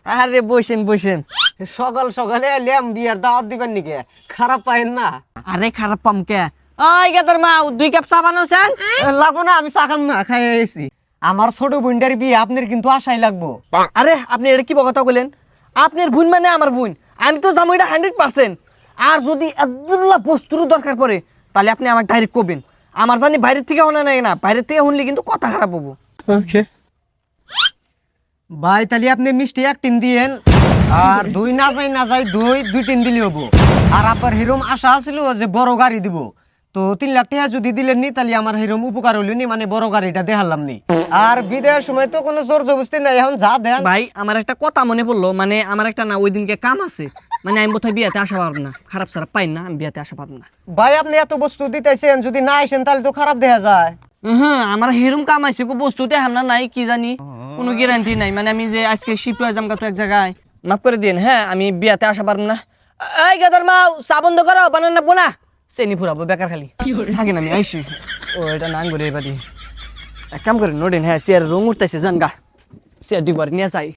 আরে বসেন বসেন। সকাল সকালে এলাম বিয়ার দাওয়াত দিবেন নাকি? খারাপ পাইন না? আরে খারাপ পাম কে? ওই গেদার মা 2 কাপ চা বানাওছেন? লাগবো না, আমি চা খাম না, খাই এসেছি। আমার ছোট বোনটার বিয়ে আপনার কিন্তু আশাই লাগবো। আরে আপনি এটা কি কথা বলেন? আপনার বোন মানে আমার বোন, আমি তো জামু এটা 100%। আর যদি আব্দুল্লাহ বস্তুর দরকার পড়ে তাহলে আপনি আমাকে ডাইরেক্ট করবেন। আমার জানি বাইরের থেকে শোনা নাই না, বাইরের থেকে শুনলে কিন্তু কথা খারাপ হবো। ওকে ভাই, তাহলে আপনি মিষ্টি 1 টিন দিয়েন, আর 2 না যাই 2 টিন দিলে হবো। আর আবার হিরোম আশা আছিল যে বড় গাড়ি দিব, তো 3 লাখ টাকা যদি দিলেন নি তাহলে আমার হিরোম উপকার হইল নি, মানে বড় গাড়িটা দেখালাম নি। আর বিদায়ের সময় তো কোনো জোর জবস্তি নাই, এখন যা দেন। ভাই আমার একটা কথা মনে পড়লো, মানে আমার একটা না ওই দিনকে কাম আছে, মানে আমি বোধহয় বিয়াতে আসা পারবো না, খারাপ সারাপ পাই না, আমি বিয়াতে আসা পারবো না। ভাই আপনি এত বস্তু দিতেছেন, যদি না আসেন তাহলে তো খারাপ দেখা যায়। হ্যাঁ আমার হেরুম কাম আছে, বস্তুতে হামনা নাই কি জানি, কোনো গ্যারান্টি নাই। মানে আমি যে আজকে শিফট হয়ে যাম এক জায়গায়, মাফ করে দিন। হ্যাঁ আমি বিয়াতে আসা পারবো না। এই গেদার মাও চা বন্ধ করো, বানান না বোনা চেনি ফুরাবো বেকার খালি থাকি না, আমি আইসি। ও এটা নান করে এবারে এক কাম করে নোডেন, হ্যাঁ চেয়ার রং উঠতেছে জান গা, চেয়ার দিবার নিয়ে যাই।